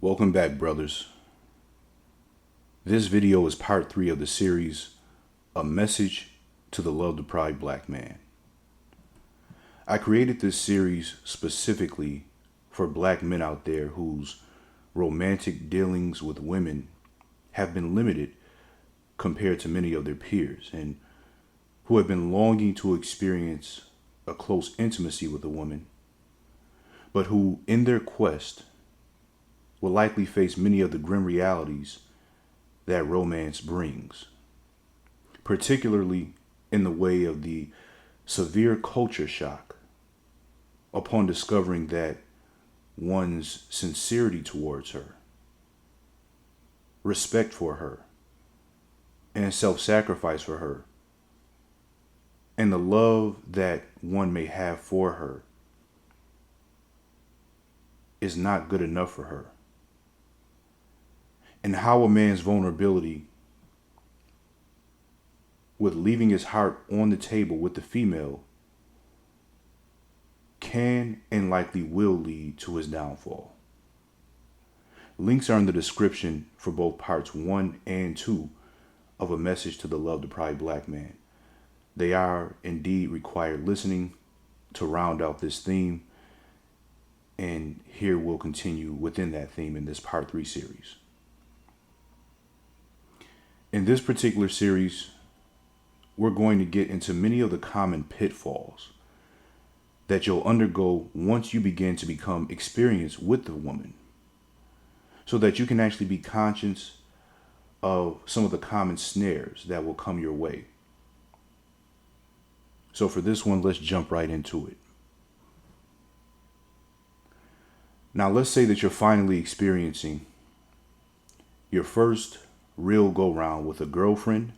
Welcome back, brothers. This video is part 3 of the series, A Message to the Love Deprived Black Man. I created this series specifically for black men out there whose romantic dealings with women have been limited compared to many of their peers, and who have been longing to experience a close intimacy with a woman, but who, in their quest, will likely face many of the grim realities that romance brings, particularly in the way of the severe culture shock upon discovering that one's sincerity towards her, respect for her, and self-sacrifice for her, and the love that one may have for her is not good enough for her. And how a man's vulnerability with leaving his heart on the table with the female can and likely will lead to his downfall. Links are in the description for both parts 1 and 2 of A Message to the Love Deprived Black Man. They are indeed required listening to round out this theme, and here we'll continue within that theme in this part 3 series. In this particular series, we're going to get into many of the common pitfalls that you'll undergo once you begin to become experienced with the woman, so that you can actually be conscious of some of the common snares that will come your way. So for this one, let's jump right into it. Now, let's say that you're finally experiencing your first real go-round with a girlfriend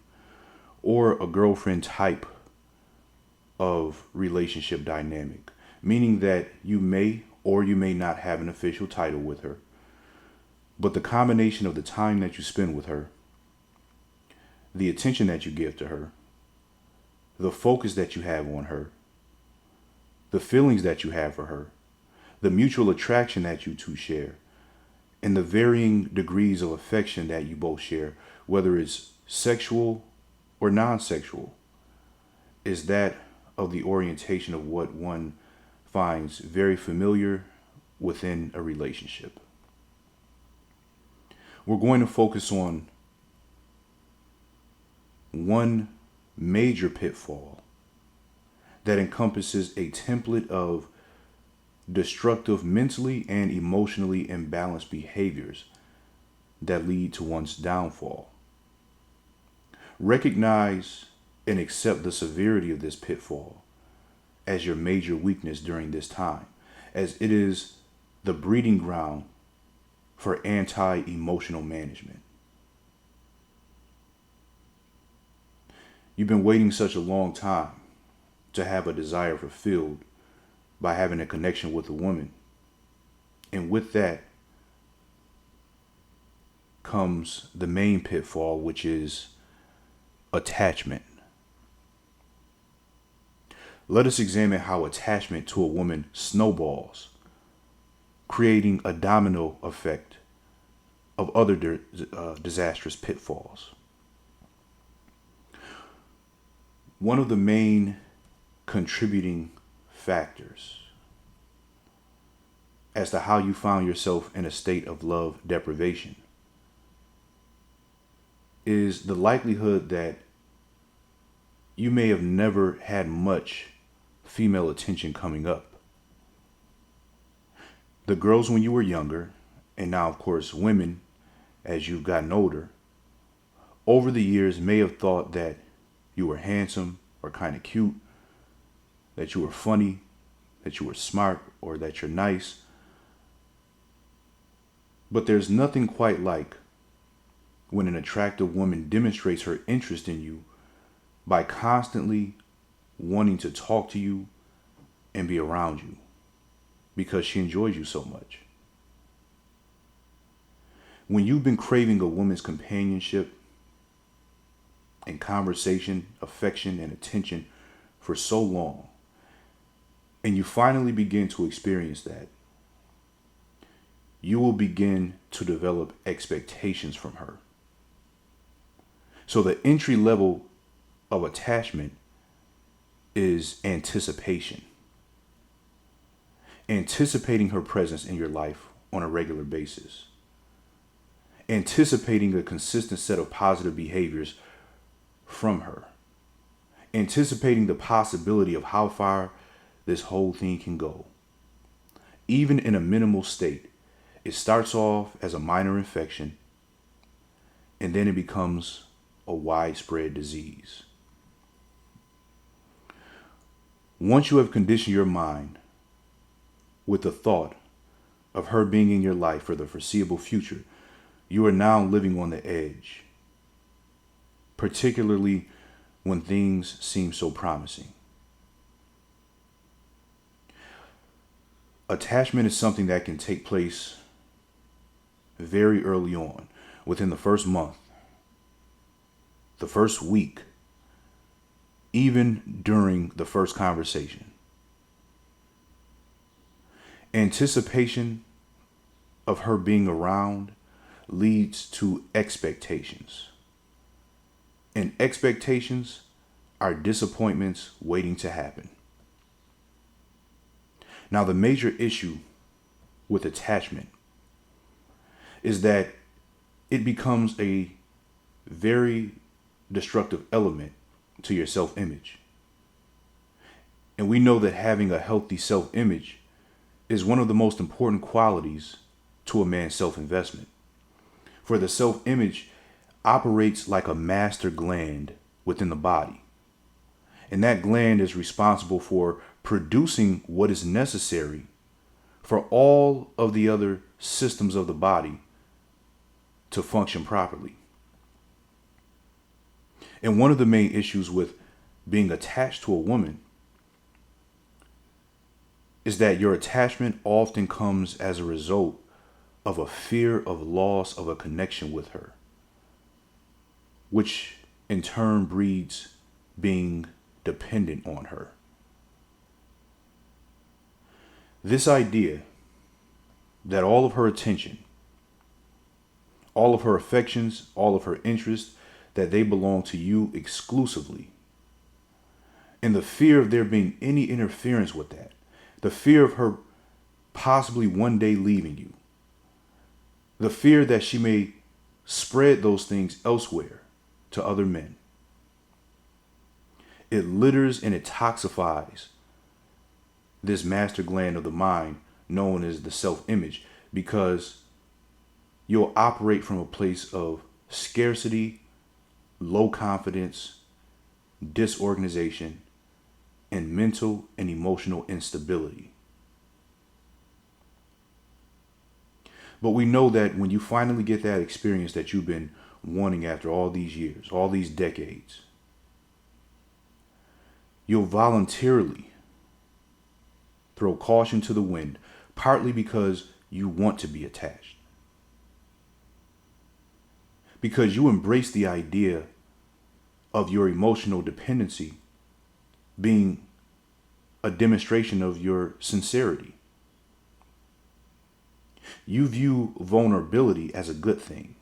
or a girlfriend type of relationship dynamic, meaning that you may or you may not have an official title with her, but the combination of the time that you spend with her, the attention that you give to her, the focus that you have on her, the feelings that you have for her, the mutual attraction that you two share, and the varying degrees of affection that you both share, whether it's sexual or non-sexual, is that of the orientation of what one finds very familiar within a relationship. We're going to focus on one major pitfall that encompasses a template of destructive mentally and emotionally imbalanced behaviors that lead to one's downfall. Recognize and accept the severity of this pitfall as your major weakness during this time, as it is the breeding ground for anti-emotional management. You've been waiting such a long time to have a desire fulfilled by having a connection with a woman. And with that comes the main pitfall, which is attachment. Let us examine how attachment to a woman snowballs, creating a domino effect of other disastrous pitfalls. One of the main contributing factors as to how you found yourself in a state of love deprivation is the likelihood that you may have never had much female attention coming up. The girls when you were younger, and now of course women as you've gotten older, over the years may have thought that you were handsome or kind of cute, that you were funny, that you were smart, or that you're nice. But there's nothing quite like when an attractive woman demonstrates her interest in you by constantly wanting to talk to you and be around you because she enjoys you so much. When you've been craving a woman's companionship and conversation, affection, and attention for so long, and you finally begin to experience that, you will begin to develop expectations from her. So the entry level of attachment is anticipation. Anticipating her presence in your life on a regular basis. Anticipating a consistent set of positive behaviors from her. Anticipating the possibility of how far this whole thing can go. Even in a minimal state, it starts off as a minor infection, and then it becomes a widespread disease. Once you have conditioned your mind with the thought of her being in your life for the foreseeable future, you are now living on the edge, particularly when things seem so promising. Attachment is something that can take place very early on, within the first month, the first week, even during the first conversation. Anticipation of her being around leads to expectations. And expectations are disappointments waiting to happen. Now, the major issue with attachment is that it becomes a very destructive element to your self-image. And we know that having a healthy self-image is one of the most important qualities to a man's self-investment. For the self-image operates like a master gland within the body. And that gland is responsible for producing what is necessary for all of the other systems of the body to function properly. And one of the main issues with being attached to a woman is that your attachment often comes as a result of a fear of loss of a connection with her, which in turn breeds being dependent on her. This idea that all of her attention, all of her affections, all of her interests, that they belong to you exclusively, and the fear of there being any interference with that, the fear of her possibly one day leaving you, the fear that she may spread those things elsewhere to other men. It litters and it toxifies this master gland of the mind known as the self-image, because you'll operate from a place of scarcity, low confidence, disorganization, and mental and emotional instability. But we know that when you finally get that experience that you've been wanting after all these years, all these decades, you'll voluntarily throw caution to the wind, partly because you want to be attached. Because you embrace the idea of your emotional dependency being a demonstration of your sincerity. You view vulnerability as a good thing,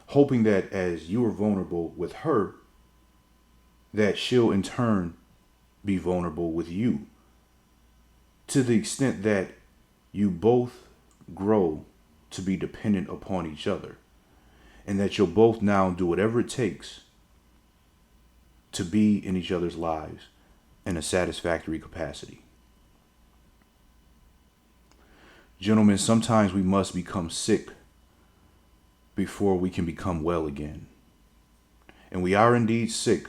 hoping that as you are vulnerable with her, that she'll in turn be vulnerable with you, to the extent that you both grow to be dependent upon each other, and that you'll both now do whatever it takes to be in each other's lives in a satisfactory capacity. Gentlemen, sometimes we must become sick before we can become well again. And we are indeed sick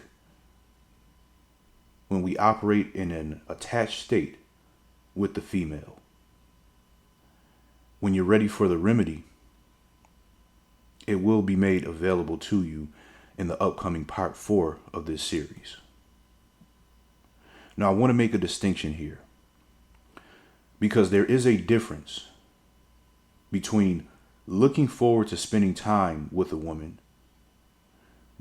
when we operate in an attached state with the female. When you're ready for the remedy, it will be made available to you in the upcoming part 4 of this series. Now, I want to make a distinction here, because there is a difference between looking forward to spending time with a woman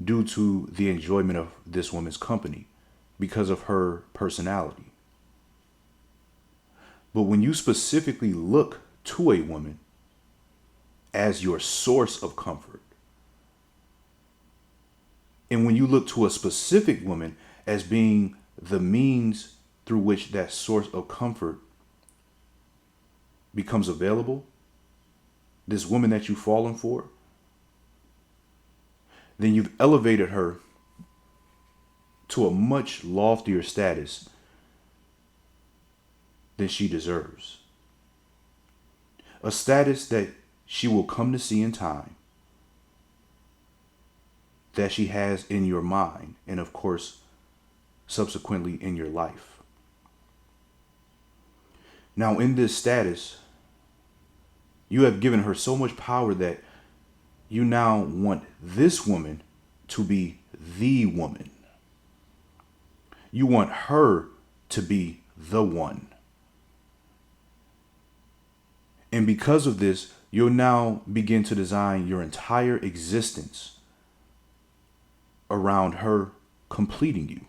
due to the enjoyment of this woman's company because of her personality. But when you specifically look to a woman as your source of comfort. And when you look to a specific woman as being the means through which that source of comfort becomes available, this woman that you've fallen for, then you've elevated her to a much loftier status than she deserves. A status that she will come to see in time, that she has in your mind, and of course, subsequently in your life. Now, in this status, you have given her so much power that you now want this woman to be the woman. You want her to be the one. And because of this, you'll now begin to design your entire existence around her completing you.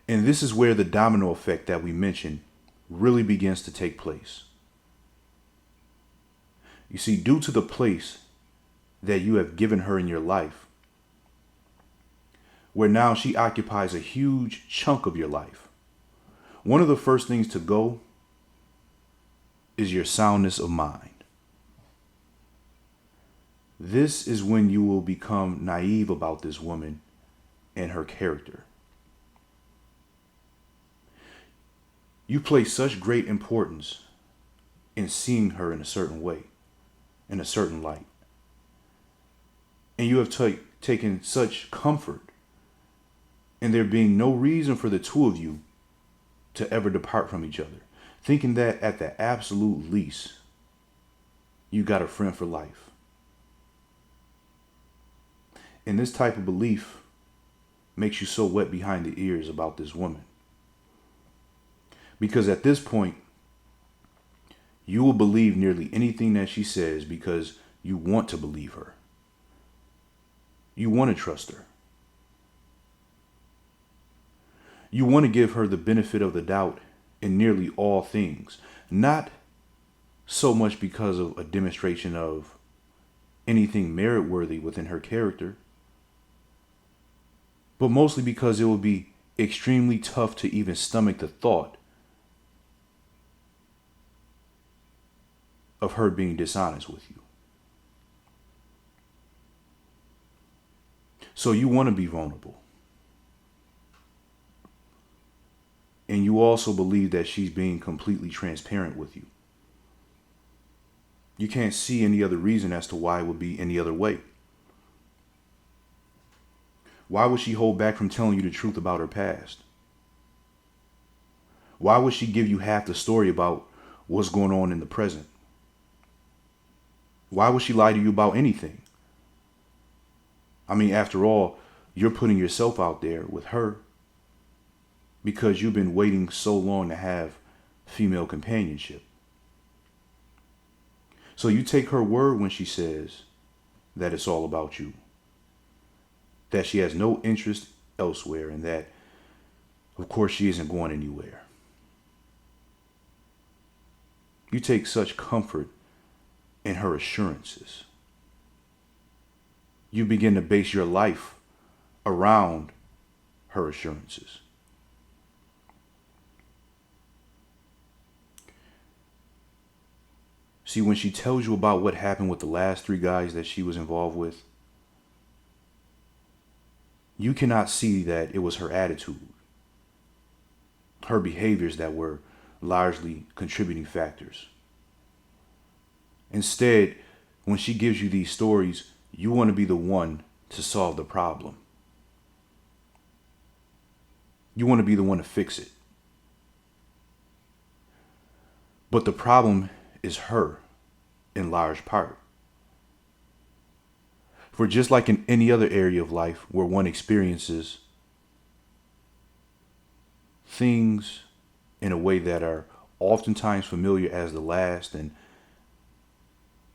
And this is where the domino effect that we mentioned really begins to take place. You see, due to the place that you have given her in your life, where now she occupies a huge chunk of your life, one of the first things to go is your soundness of mind. This is when you will become naive about this woman and her character. You place such great importance in seeing her in a certain way, in a certain light. And you have taken such comfort in there being no reason for the two of you to ever depart from each other, thinking that at the absolute least, you got a friend for life. And this type of belief makes you so wet behind the ears about this woman. Because at this point, you will believe nearly anything that she says because you want to believe her. You want to trust her. You want to give her the benefit of the doubt in nearly all things. Not so much because of a demonstration of anything merit-worthy within her character, but mostly because it will be extremely tough to even stomach the thought of her being dishonest with you. So you want to be vulnerable. And you also believe that she's being completely transparent with you. You can't see any other reason as to why it would be any other way. Why would she hold back from telling you the truth about her past? Why would she give you half the story about what's going on in the present? Why would she lie to you about anything? I mean, after all, you're putting yourself out there with her because you've been waiting so long to have female companionship. So you take her word when she says that it's all about you, that she has no interest elsewhere, and that, of course, she isn't going anywhere. You take such comfort in her assurances. You begin to base your life around her assurances. See, when she tells you about what happened with the last 3 guys that she was involved with, you cannot see that it was her attitude, her behaviors that were largely contributing factors. Instead, when she gives you these stories, you want to be the one to solve the problem. You want to be the one to fix it. But the problem is her in large part. For just like in any other area of life where one experiences things in a way that are oftentimes familiar as the last and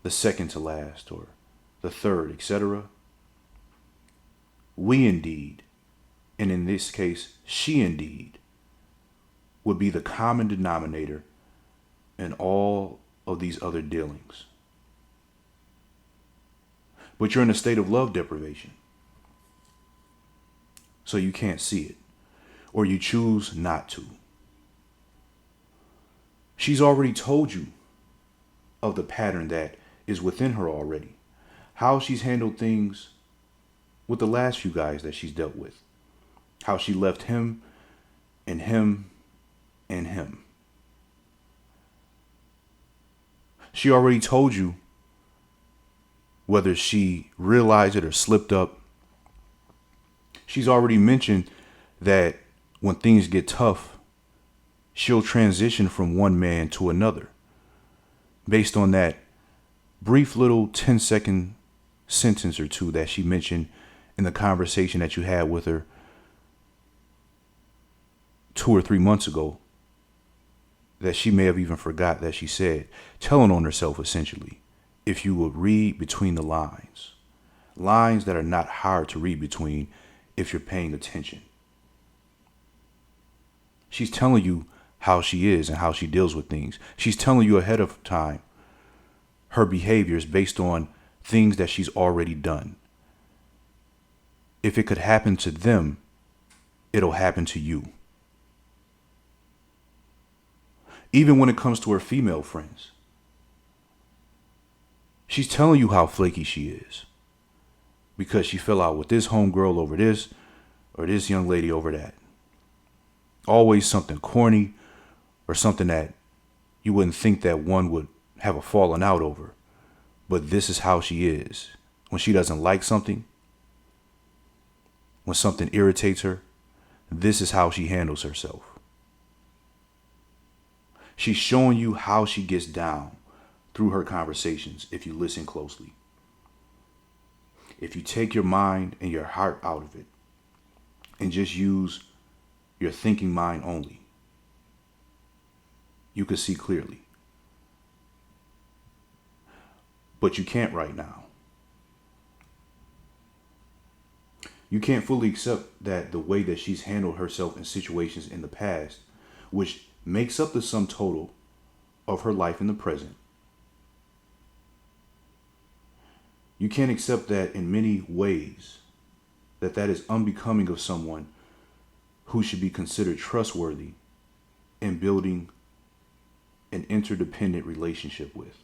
the second to last or the third, etc., we indeed, and in this case, she indeed, would be the common denominator in all of these other dealings. But you're in a state of love deprivation. So you can't see it, or you choose not to. She's already told you of the pattern that is within her already. How she's handled things with the last few guys that she's dealt with. How she left him and him and him. She already told you, whether she realized it or slipped up, she's already mentioned that when things get tough, she'll transition from one man to another based on that brief little 10-second sentence or two that she mentioned in the conversation that you had with her 2 or 3 months ago, that she may have even forgot that she said, telling on herself essentially, if you would read between the lines that are not hard to read between if you're paying attention. She's telling you how she is and how she deals with things. She's telling you ahead of time her behaviors based on things that she's already done. If it could happen to them, it'll happen to you. Even when it comes to her female friends, she's telling you how flaky she is because she fell out with this homegirl over this or this young lady over that. Always something corny or something that you wouldn't think that one would have a falling out over. But this is how she is. When she doesn't like something, when something irritates her, this is how she handles herself. She's showing you how she gets down through her conversations if you listen closely. If you take your mind and your heart out of it and just use your thinking mind only, you can see clearly. But you can't right now. You can't fully accept that the way that she's handled herself in situations in the past, which makes up the sum total of her life in the present. You can't accept that in many ways that is unbecoming of someone who should be considered trustworthy in building an interdependent relationship with.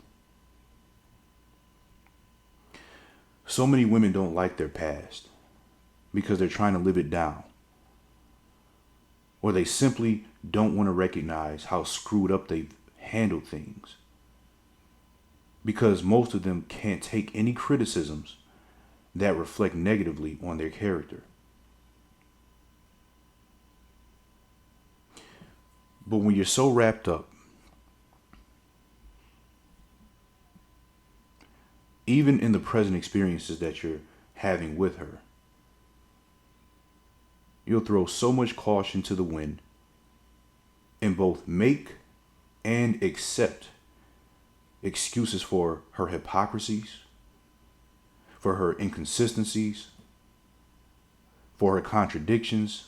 So many women don't like their past because they're trying to live it down. Or they simply don't want to recognize how screwed up they've handled things. Because most of them can't take any criticisms that reflect negatively on their character. But when you're so wrapped up, even in the present experiences that you're having with her, you'll throw so much caution to the wind and both make and accept excuses for her hypocrisies, for her inconsistencies, for her contradictions,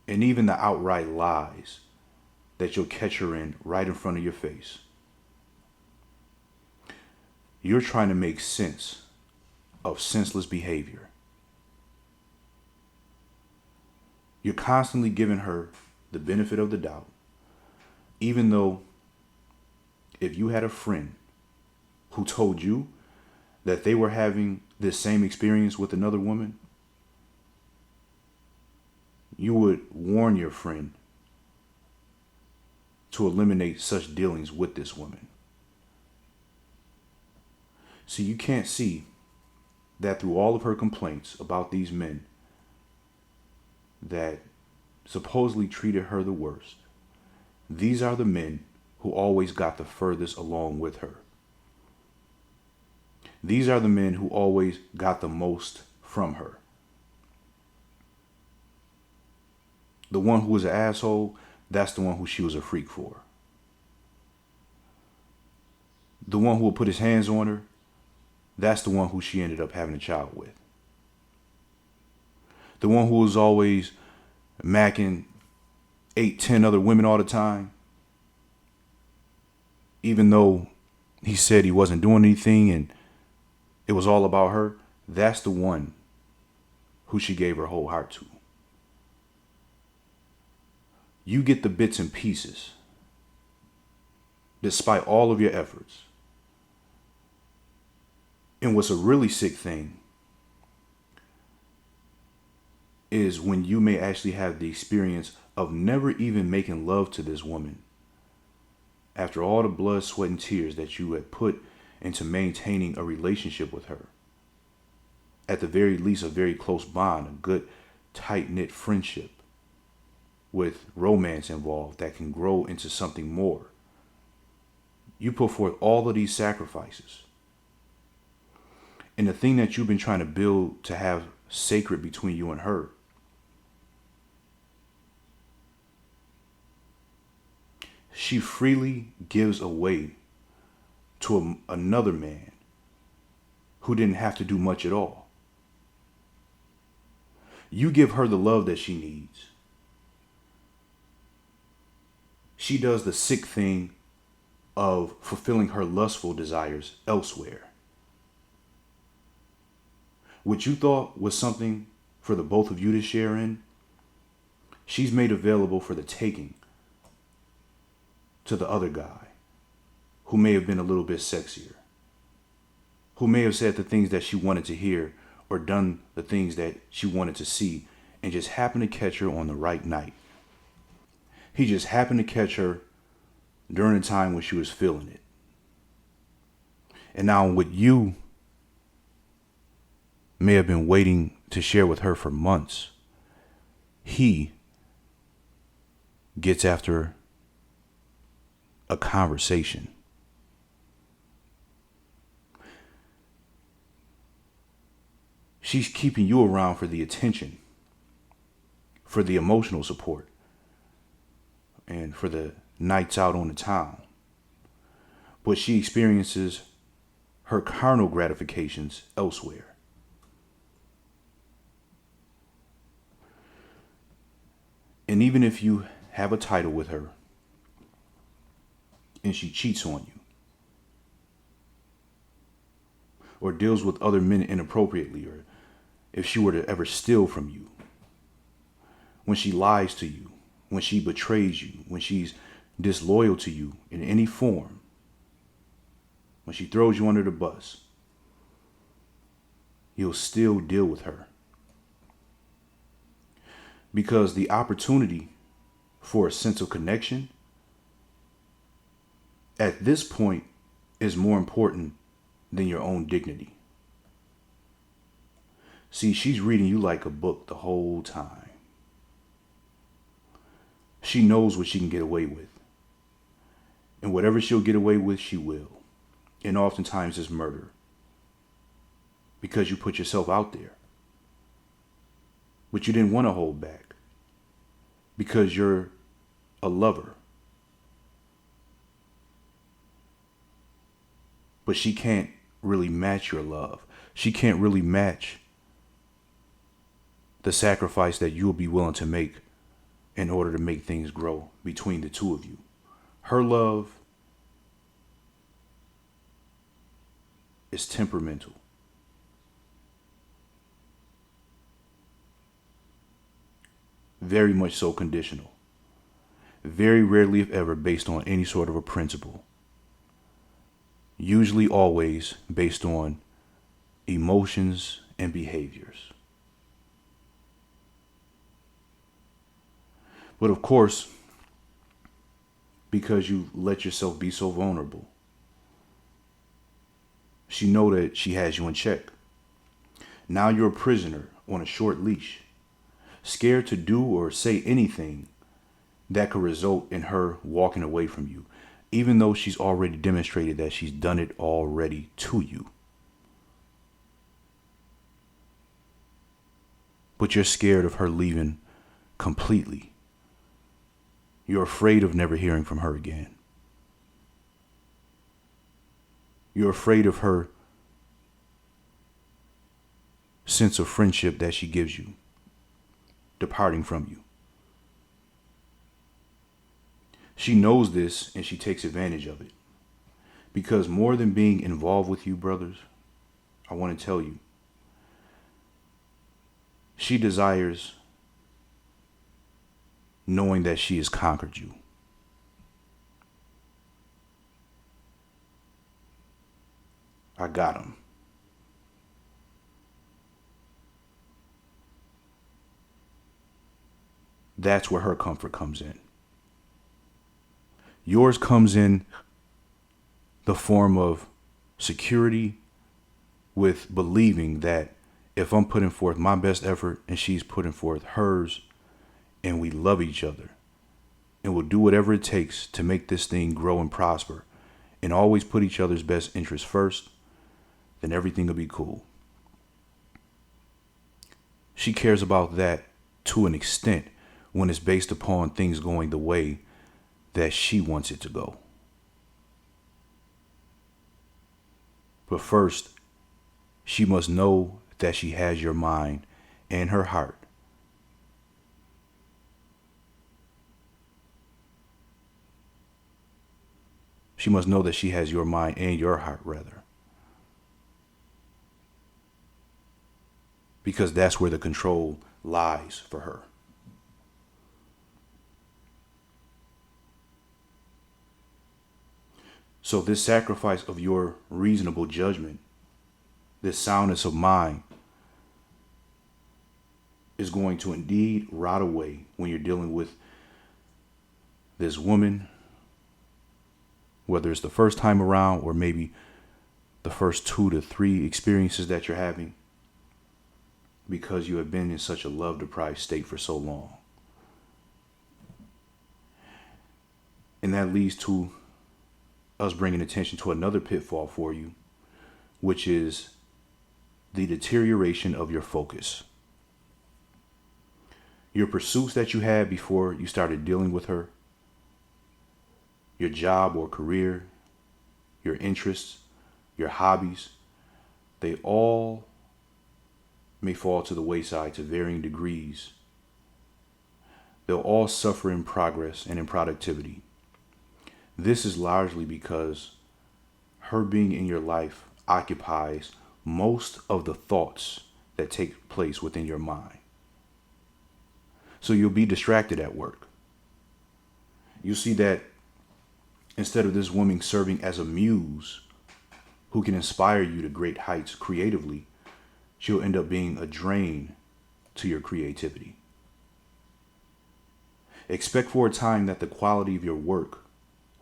and even the outright lies that you'll catch her in right in front of your face. You're trying to make sense of senseless behavior. You're constantly giving her the benefit of the doubt, even though if you had a friend who told you that they were having this same experience with another woman, you would warn your friend to eliminate such dealings with this woman. So you can't see that through all of her complaints about these men that supposedly treated her the worst, these are the men who always got the furthest along with her. These are the men who always got the most from her. The one who was an asshole, that's the one who she was a freak for. The one who would put his hands on her, that's the one who she ended up having a child with. The one who was always macking 8, 10 other women all the time, even though he said he wasn't doing anything and it was all about her, that's the one who she gave her whole heart to. You get the bits and pieces despite all of your efforts. And what's a really sick thing is when you may actually have the experience of never even making love to this woman. After all the blood, sweat, and tears that you had put into maintaining a relationship with her. At the very least, a very close bond, a good, tight-knit friendship with romance involved that can grow into something more. You put forth all of these sacrifices. And the thing that you've been trying to build to have sacred between you and her, she freely gives away to another man who didn't have to do much at all. You give her the love that she needs. She does the sick thing of fulfilling her lustful desires elsewhere. What you thought was something for the both of you to share in, she's made available for the taking to the other guy who may have been a little bit sexier, who may have said the things that she wanted to hear or done the things that she wanted to see and just happened to catch her on the right night. He just happened to catch her during the time when she was feeling it. And now what you may have been waiting to share with her for months, he gets after a conversation. She's keeping you around for the attention, for the emotional support, and for the nights out on the town. But she experiences her carnal gratifications elsewhere. And even if you have a title with her and she cheats on you or deals with other men inappropriately, or if she were to ever steal from you, when she lies to you, when she betrays you, when she's disloyal to you in any form, when she throws you under the bus, you'll still deal with her. Because the opportunity for a sense of connection at this point is more important than your own dignity. See, she's reading you like a book the whole time. She knows what she can get away with. And whatever she'll get away with, she will. And oftentimes it's murder. Because you put yourself out there. But you didn't want to hold back. Because you're a lover. But she can't really match your love. She can't really match the sacrifice that you'll be willing to make in order to make things grow between the two of you. Her love is temperamental. Very much so conditional. Very rarely, if ever, based on any sort of a principle. Usually always based on emotions and behaviors. But of course, because you let yourself be so vulnerable, she know that she has you in check. Now you're a prisoner on a short leash, scared to do or say anything that could result in her walking away from you, even though she's already demonstrated that she's done it already to you. But you're scared of her leaving completely. You're afraid of never hearing from her again. You're afraid of her sense of friendship that she gives you, departing from you. She knows this and she takes advantage of it. Because more than being involved with you, brothers, I want to tell you, she desires knowing that she has conquered you. I got him. That's where her comfort comes in. Yours comes in the form of security with believing that if I'm putting forth my best effort and she's putting forth hers, and we love each other and will do whatever it takes to make this thing grow and prosper and always put each other's best interests first, then everything will be cool. She cares about that to an extent when it's based upon things going the way that she wants it to go. But first, she must know that she has your mind and her heart. She must know that she has your mind and your heart, rather. Because that's where the control lies for her. So this sacrifice of your reasonable judgment, this soundness of mind, is going to indeed rot away when you're dealing with this woman, whether it's the first time around or maybe the first 2 to 3 experiences that you're having, because you have been in such a love deprived state for so long. And that leads to us bringing attention to another pitfall for you, which is the deterioration of your focus. Your pursuits that you had before you started dealing with her, your job or career, your interests, your hobbies, they all may fall to the wayside to varying degrees. They'll all suffer in progress and in productivity. This is largely because her being in your life occupies most of the thoughts that take place within your mind. So you'll be distracted at work. You see that instead of this woman serving as a muse who can inspire you to great heights creatively, she'll end up being a drain to your creativity. Expect for a time that the quality of your work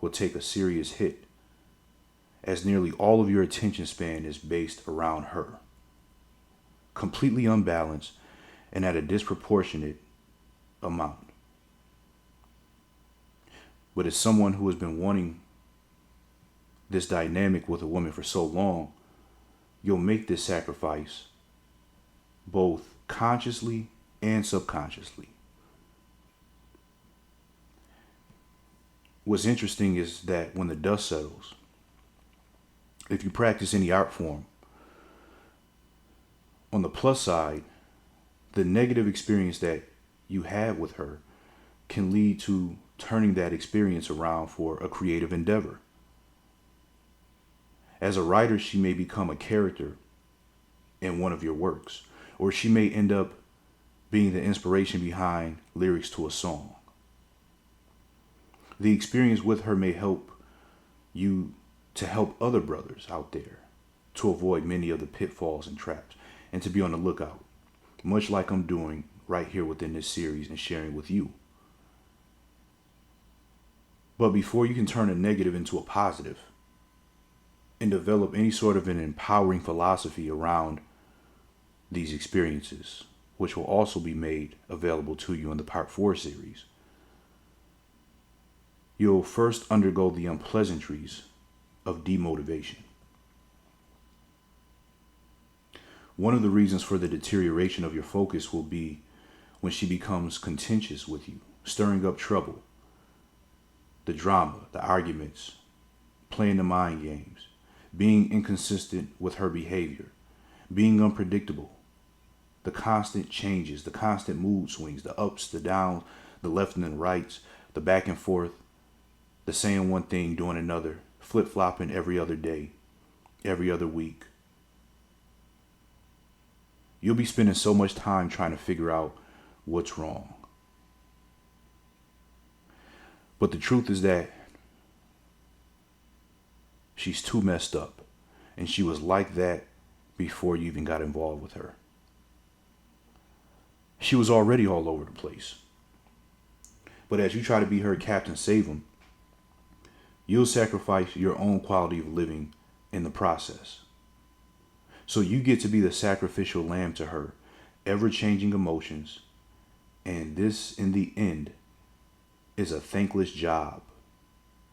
will take a serious hit, as nearly all of your attention span is based around her, completely unbalanced and at a disproportionate amount. But as someone who has been wanting this dynamic with a woman for so long, you'll make this sacrifice both consciously and subconsciously. What's interesting is that when the dust settles, if you practice any art form, on the plus side, the negative experience that you had with her can lead to turning that experience around for a creative endeavor. As a writer, she may become a character in one of your works, or she may end up being the inspiration behind lyrics to a song. The experience with her may help you to help other brothers out there to avoid many of the pitfalls and traps and to be on the lookout, much like I'm doing right here within this series and sharing with you. But before you can turn a negative into a positive and develop any sort of an empowering philosophy around these experiences, which will also be made available to you in the Part 4 series, you'll first undergo the unpleasantries of demotivation. One of the reasons for the deterioration of your focus will be when she becomes contentious with you, stirring up trouble, the drama, the arguments, playing the mind games, being inconsistent with her behavior, being unpredictable, the constant changes, the constant mood swings, the ups, the downs, the left and the rights, the back and forth, the saying one thing, doing another, flip-flopping every other day, every other week. You'll be spending so much time trying to figure out what's wrong. But the truth is that she's too messed up, and she was like that before you even got involved with her. She was already all over the place. But as you try to be her Captain Save-'em, you'll sacrifice your own quality of living in the process. So you get to be the sacrificial lamb to her ever-changing emotions, and this, in the end, is a thankless job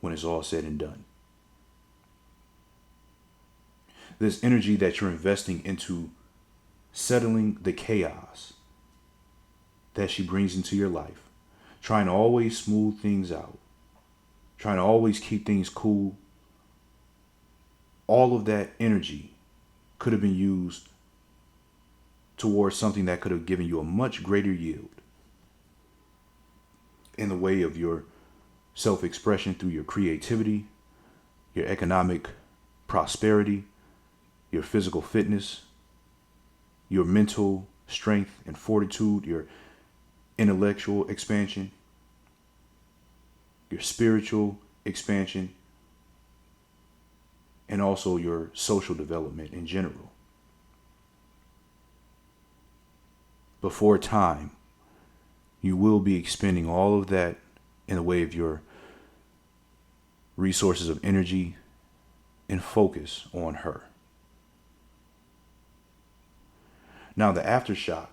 when it's all said and done. This energy that you're investing into settling the chaos that she brings into your life, trying to always smooth things out, trying to always keep things cool, all of that energy could have been used towards something that could have given you a much greater yield in the way of your self-expression through your creativity, your economic prosperity, your physical fitness, your mental strength and fortitude, your intellectual expansion, your spiritual expansion, and also your social development in general. Before time, you will be expending all of that in the way of your resources of energy and focus on her. Now, the aftershock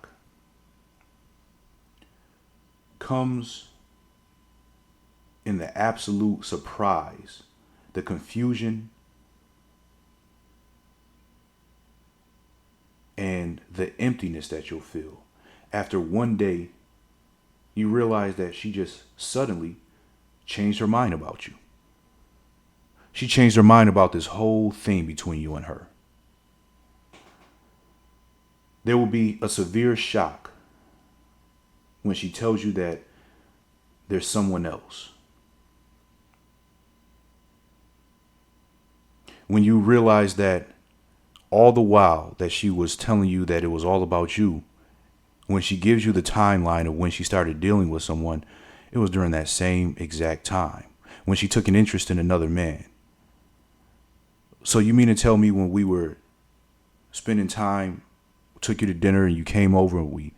comes in the absolute surprise, the confusion, and the emptiness that you'll feel after one day you realize that she just suddenly changed her mind about you. She changed her mind about this whole thing between you and her. There will be a severe shock when she tells you that there's someone else. When you realize that all the while that she was telling you that it was all about you, when she gives you the timeline of when she started dealing with someone, it was during that same exact time, when she took an interest in another man. So you mean to tell me when we were spending time, took you to dinner and you came over and we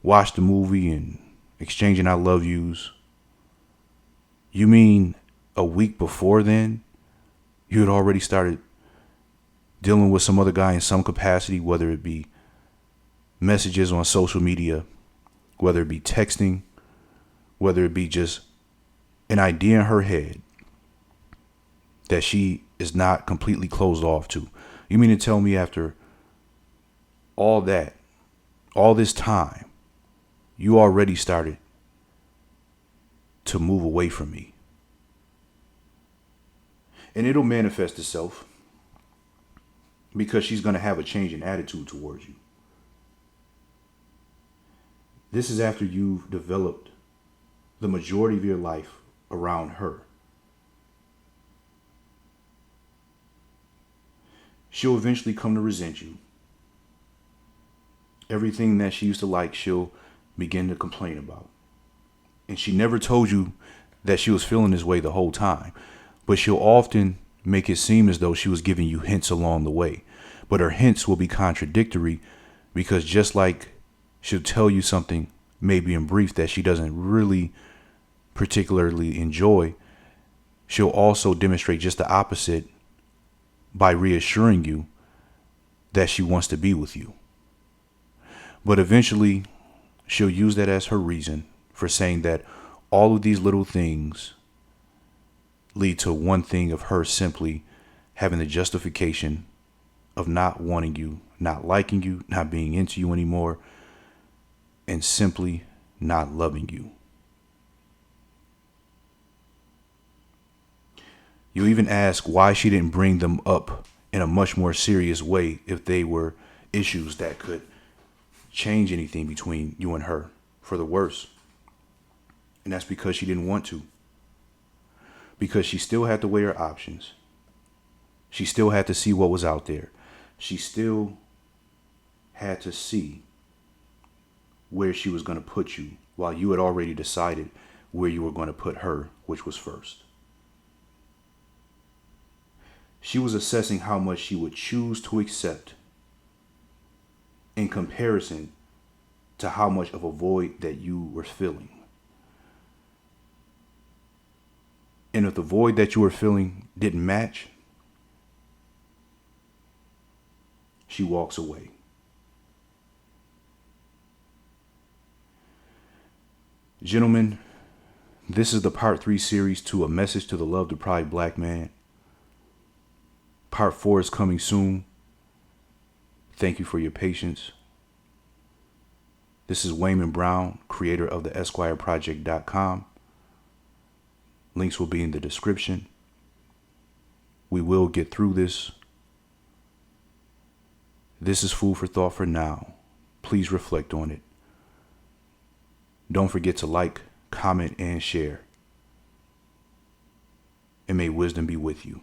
watched the movie and exchanging I love yous, you mean a week before then, you had already started dealing with some other guy in some capacity, whether it be messages on social media, whether it be texting, whether it be just an idea in her head that she is not completely closed off to? You mean to tell me after all that, all this time, you already started to move away from me? And it'll manifest itself because she's going to have a change in attitude towards you. This is after you've developed the majority of your life around her. She'll eventually come to resent you. Everything that she used to like, she'll begin to complain about. And she never told you that she was feeling this way the whole time. But she'll often make it seem as though she was giving you hints along the way. But her hints will be contradictory because just like she'll tell you something, maybe in brief, that she doesn't really particularly enjoy, she'll also demonstrate just the opposite by reassuring you that she wants to be with you. But eventually, she'll use that as her reason for saying that all of these little things lead to one thing of her simply having the justification of not wanting you, not liking you, not being into you anymore, and simply not loving you. You even ask why she didn't bring them up in a much more serious way if they were issues that could change anything between you and her for the worse. And that's because she didn't want to. Because she still had to weigh her options. She still had to see what was out there. She still had to see where she was going to put you, while you had already decided where you were going to put her, which was first. She was assessing how much she would choose to accept in comparison to how much of a void that you were filling. And if the void that you were filling didn't match, she walks away. Gentlemen, this is the part 3 series to A Message to the Love Deprived Black Man. Part 4 is coming soon. Thank you for your patience. This is Waymon Brown, creator of the EsquireProject.com. Links will be in the description. We will get through this. This is food for thought for now. Please reflect on it. Don't forget to like, comment, and share. And may wisdom be with you.